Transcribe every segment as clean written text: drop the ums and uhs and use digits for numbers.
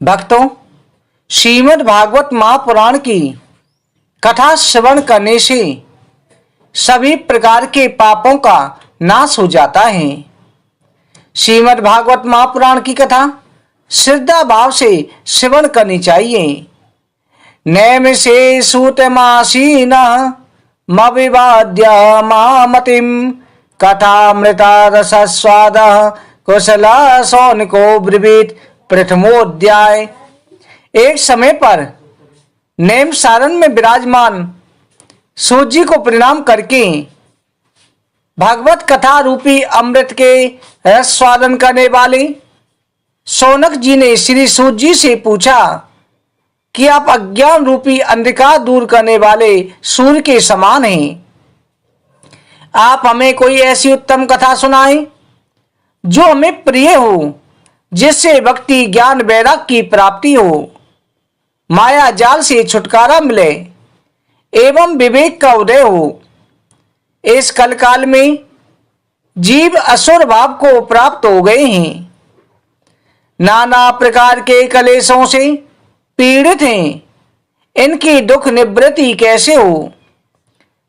भक्तों, श्रीमद् भागवत महापुराण की कथा श्रवण करने से सभी प्रकार के पापों का नाश हो जाता है। श्रीमद् भागवत महापुराण की कथा श्रद्धा भाव से श्रवण करनी चाहिए। नैम से सूतमासीन मविवाद्य मामतिम कथामृता रसस्वाद कुशला सौनको ब्रवीत। प्रथमोध्याय। एक समय पर नेम सारण में विराजमान सूत जी को प्रणाम करके भागवत कथा रूपी अमृत के रस स्वादन करने वाले शौनक जी ने श्री सूत जी से पूछा कि आप अज्ञान रूपी अंधकार दूर करने वाले सूर्य के समान हैं। आप हमें कोई ऐसी उत्तम कथा सुनाएं जो हमें प्रिय हो, जिससे भक्ति ज्ञान वैराग्य की प्राप्ति हो, माया जाल से छुटकारा मिले एवं विवेक का उदय हो। इस कलकाल में जीव असुर भाव को प्राप्त हो गए हैं, नाना प्रकार के कलेशों से पीड़ित हैं। इनकी दुख निवृत्ति कैसे हो?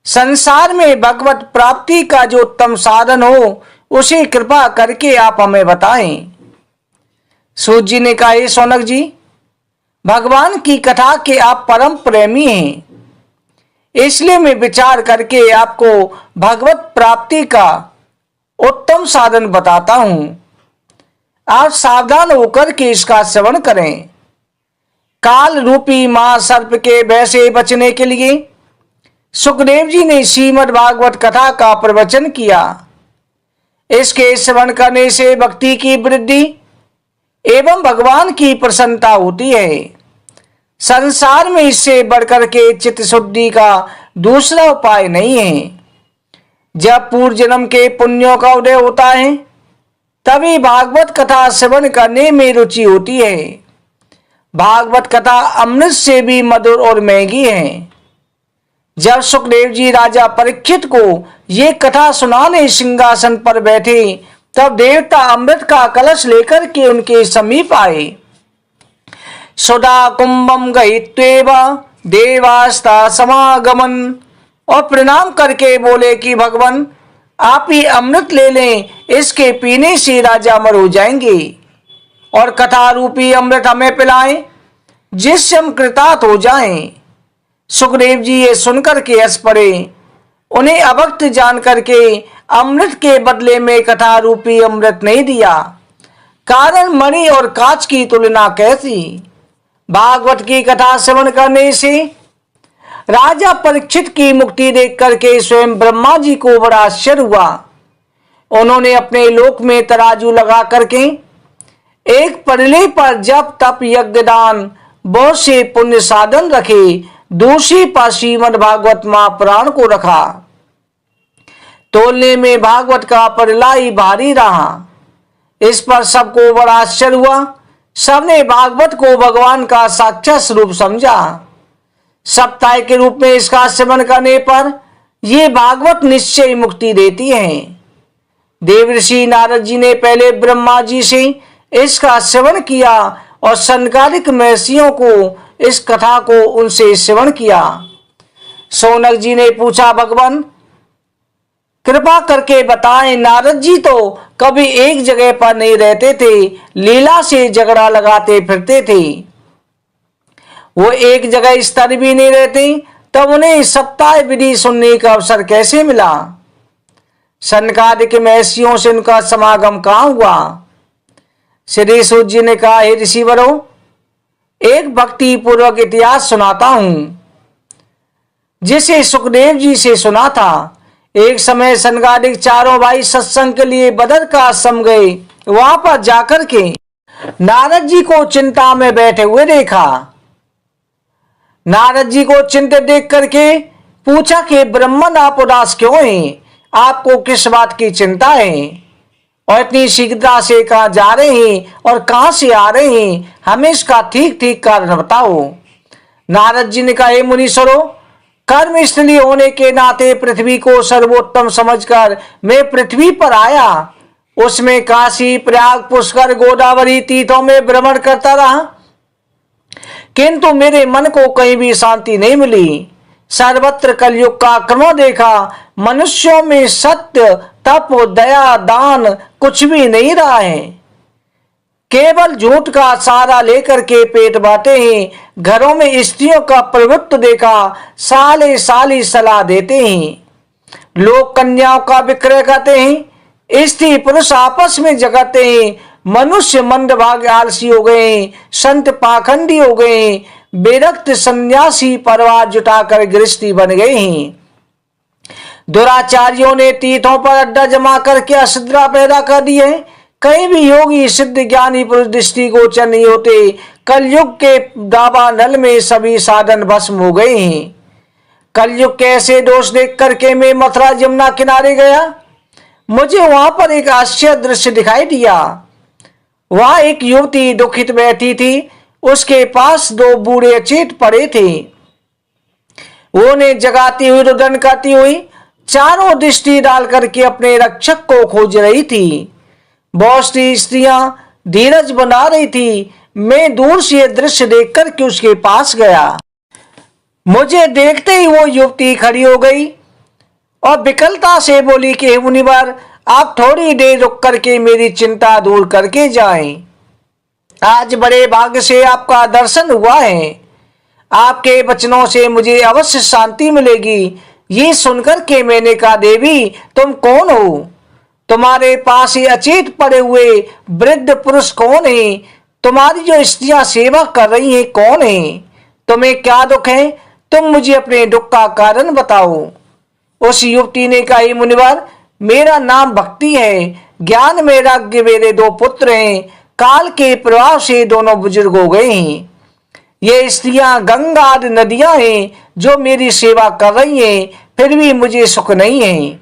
संसार में भगवत प्राप्ति का जो उत्तम साधन हो, उसे कृपा करके आप हमें बताएं। सूत जी ने कहा, हे शौनक जी, भगवान की कथा के आप परम प्रेमी हैं, इसलिए मैं विचार करके आपको भगवत प्राप्ति का उत्तम साधन बताता हूं। आप सावधान होकर के इसका श्रवण करें। काल रूपी महासर्प के भय से बचने के लिए सुखदेव जी ने श्रीमद् भागवत कथा का प्रवचन किया। इसके श्रवण करने से भक्ति की वृद्धि एवं भगवान की प्रसन्नता होती है। संसार में इससे बढ़कर के चित्त शुद्धि का दूसरा उपाय नहीं है। जब पूर्व जन्म के पुण्यों का उदय होता है, तभी भागवत कथा श्रवण करने में रुचि होती है। भागवत कथा अमृत से भी मधुर और महंगी है। जब सुखदेव जी राजा परीक्षित को ये कथा सुनाने सिंहासन पर बैठे, तब देवता अमृत का कलश लेकर के उनके समीप आए। सुधा कुंभम गहित्वेव देवास्ता समागमन, और प्रणाम करके बोले कि भगवान, आप ही अमृत ले लें, इसके पीने से राजा अमर हो जाएंगे, और कथा रूपी अमृत हमें पिलाएं, जिससे हम कृतार्थ हो जाएं। सुखदेव जी ये सुनकर के हंस पड़े। उन्हें अभक्त जान करके अमृत के बदले में कथा रूपी अमृत नहीं दिया। कारण मणि और कांच की तुलना कैसी? भागवत की कथा श्रवण करने से राजा परीक्षित की मुक्ति देख करके स्वयं ब्रह्मा जी को बड़ा आश्चर्य हुआ। उन्होंने अपने लोक में तराजू लगा करके एक पड़ले पर जप तप यज्ञ दान बहुत से पुण्य साधन रखे, दूसरी पर श्रीमद् भागवत महापुराण को रखा। तोलने में भागवत का पड़ला ही भारी रहा। इस पर सबको बड़ा आश्चर्य हुआ। सबने भागवत को भगवान का साक्षात स्वरूप समझा। सप्ताह के रूप में इसका सेवन करने पर यह भागवत निश्चय मुक्ति देती है। देवर्षि नारद जी ने पहले ब्रह्मा जी से इसका सेवन किया और सनकादिक महर्षियों को इस कथा को उनसे श्रवण किया। शौनक जी ने पूछा, भगवान कृपा करके बताएं, नारद जी तो कभी एक जगह पर नहीं रहते थे, लीला से झगड़ा लगाते फिरते थे। वो एक जगह स्थिर भी नहीं रहते, तब उन्हें सप्ताह विधि सुनने का अवसर कैसे मिला? सनकादिक महर्षियों से उनका समागम कहाँ हुआ? श्री सूत जी ने कहा, हे ऋषिवरों, एक भक्ति पूर्वक इतिहास सुनाता हूं, जिसे सुखदेव जी से सुना था। एक समय सनकादिक चारों भाई सत्संग के लिए बदर का आश्रम गए। वहां पर जाकर के नारद जी को चिंता में बैठे हुए देखा। नारद जी को चिंतित देख करके पूछा कि ब्राह्मण, आप उदास क्यों हैं? आपको किस बात की चिंता है और इतनी शीघ्रता से कहाँ जा रहे हैं और कहां से आ रहे हैं? हमें इसका ठीक ठीक कारण बताओ। नारद जी ने कहा, हे मुनीश्वरों, कर्म स्थली होने के नाते पृथ्वी को सर्वोत्तम समझकर मैं पृथ्वी पर आया। उसमें काशी, प्रयाग, पुष्कर, गोदावरी तीर्थों में भ्रमण करता रहा। किंतु मेरे मन को कहीं भी शांति नहीं मिली। सर्वत्र कलयुग का आक्रमण देखा। मनुष्यों में सत्य, तप, दया, दान कुछ भी नहीं रहा है। केवल झूठ का सहारा लेकर के पेट बांटे हैं। घरों में स्त्रियों का प्रभुत्व देखा। साले साली सलाह देते हैं। लोग कन्याओं का विक्रय करते हैं। स्त्री पुरुष आपस में जगाते हैं। मनुष्य मंदभागी आलसी हो गए। संत पाखंडी हो गए। बेरक्त सन्यासी परिवार जुटाकर गृहस्थी बन गए हैं। दुराचारियों ने तीर्थों पर अड्डा जमा करके अश्रद्धा पैदा कर दी है। कहीं भी योगी सिद्ध ज्ञानी पुरुष दृष्टि गोचर नहीं होते। कलयुग के दावानल में सभी साधन भस्म हो गए हैं। कलयुग के ऐसे दोष देख करके मैं मथुरा यमुना किनारे गया। मुझे वहां पर एक आश्चर्य दृश्य दिखाई दिया। वहां एक युवती दुखित बैठी थी। उसके पास दो बूढ़े अचेत पड़े थे। वो ने जगाती हुई रुदन करती हुई चारों दृष्टि डाल करके अपने रक्षक को खोज रही थी। बहुत सी स्त्रियां धीरज बना रही थी। मैं दूर से यह दृश्य देख करके उसके पास गया। मुझे देखते ही वो युवती खड़ी हो गई और विकलता से बोली कि हे मुनिवर, आप थोड़ी देर रुक करके मेरी चिंता दूर करके जाएं। आज बड़े भाग्य से आपका दर्शन हुआ है। आपके वचनों से मुझे अवश्य शांति मिलेगी। ये सुनकर के मैंने कहा, देवी तुम कौन हो? तुम्हारे पास ये अचेत पड़े हुए वृद्ध पुरुष कौन है? तुम्हारी जो स्त्रियां सेवा कर रही हैं कौन है? तुम्हें क्या दुख है? तुम मुझे अपने दुख का कारण बताओ। उस युवती ने कहा, मुनिवर, मेरा नाम भक्ति है। ज्ञान वैराग्य मेरे दो पुत्र हैं। काल के प्रभाव से दोनों बुजुर्ग हो गए हैं। ये स्त्रियां गंगा आदि नदियां हैं जो मेरी सेवा कर रही हैं, फिर भी मुझे सुख नहीं है।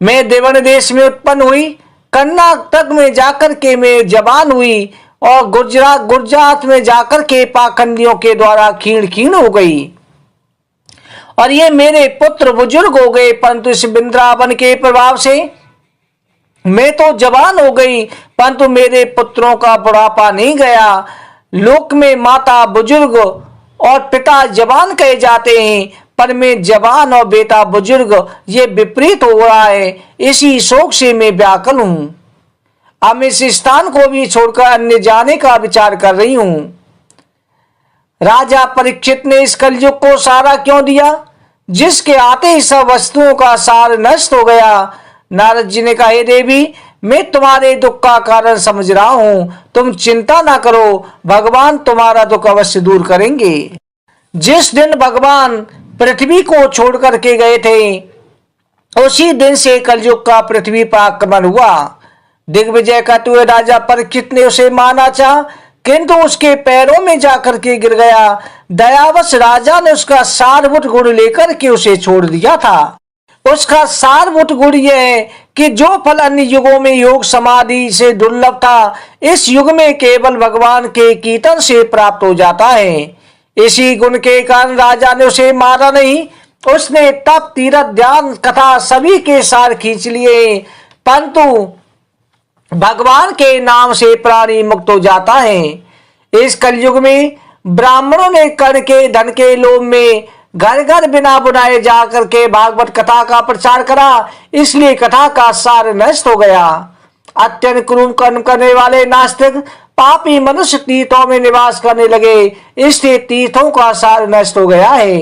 मैं देवन देश में उत्पन्न हुई। कर्नाटक में जाकर के मैं जवान हुई और गुजरात में जाकर के पाखंडियों के द्वारा खीण खीण हो गई और ये मेरे पुत्र बुजुर्ग हो गए। परंतु इस वृंदावन के प्रभाव से मैं तो जवान हो गई, परंतु मेरे पुत्रों का बुढ़ापा नहीं गया। लोक में माता बुजुर्ग और पिता जवान कहे जाते हैं, पर मैं जवान और बेटा बुजुर्ग, ये विपरीत हो रहा है। इसी शोक से मैं व्याकुल हूँ। अब इस स्थान को भी छोड़कर अन्य जाने का विचार कर रही हूँ। राजा परीक्षित ने इस कलयुग को सहारा क्यों दिया, जिसके आते ही सब वस्तुओं का सार नष्ट हो गया। नारद जी ने कहा, हे देवी, मैं तुम्हारे दुख का कारण समझ रहा हूँ। तुम चिंता ना करो, भगवान तुम्हारा दुख अवश्य दूर करेंगे। जिस दिन भगवान पृथ्वी को छोड़ करके गए थे, उसी दिन से कलयुग का पृथ्वी पर आक्रमण हुआ। दिग्विजय करते हुए राजा परीक्षित ने उसे मारना चाहा, किंतु उसके पैरों में जाकर के गिर गया। दयावश राजा ने उसका सारभूत गुण लेकर के उसे छोड़ दिया था। उसका सारभूत गुण यह है कि जो फल अन्य युगों में योग समाधि से दुर्लभ था, इस युग में केवल भगवान के कीर्तन से प्राप्त हो जाता है। इसी गुण के कारण राजा ने उसे मारा नहीं। उसने तप, तीर्थ, ध्यान, कथा सभी के सार खींच लिए, परंतु भगवान के नाम से प्राणी मुक्त हो जाता है। इस कलयुग में ब्राह्मणों ने कर्ण के धन के लोभ में घर घर बिना बुलाए जाकर के भागवत कथा का प्रचार करा, इसलिए कथा का सार नष्ट हो गया। अत्यंत क्रूर कर्म करने वाले नास्तिक पापी मनुष्य तीर्थों में निवास करने लगे, इसलिए तीर्थों का सार नष्ट हो गया है।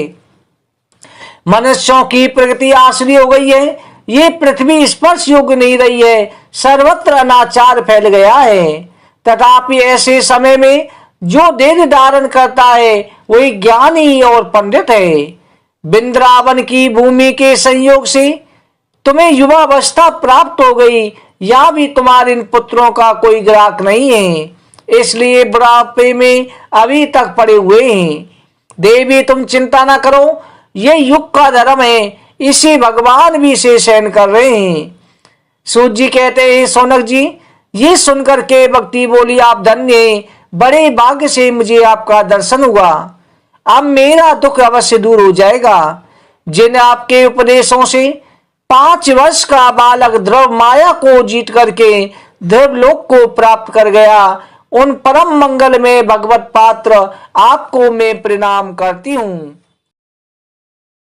मनुष्यों की प्रगति आसरी हो गई है। ये पृथ्वी स्पर्श योग्य नहीं रही है। सर्वत्र अनाचार फैल गया है। तथापि ऐसे समय में जो देह धारण करता है वही ज्ञानी और पंडित है। वृंदावन की भूमि के संयोग से तुम्हें युवावस्था प्राप्त हो गई, या भी तुम्हारे इन पुत्रों का कोई ग्राहक नहीं है, इसलिए बुढ़ापे में अभी तक पड़े हुए हैं। देवी तुम चिंता ना करो, ये युग का धर्म है, इसी भगवान भी इसे सहन कर रहे हैं। सूत जी कहते हैं, सोनक जी, ये सुनकर के भक्ति बोली, आप धन्य हैं, बड़े भाग्य से मुझे आपका दर्शन हुआ। अब मेरा दुख अवश्य दूर हो जाएगा। जिन आपके उपदेशों से 5 वर्ष का बालक ध्रुव माया को जीत करके ध्रुव लोक को प्राप्त कर गया, उन परम मंगल में भगवत पात्र आपको मैं प्रणाम करती हूँ।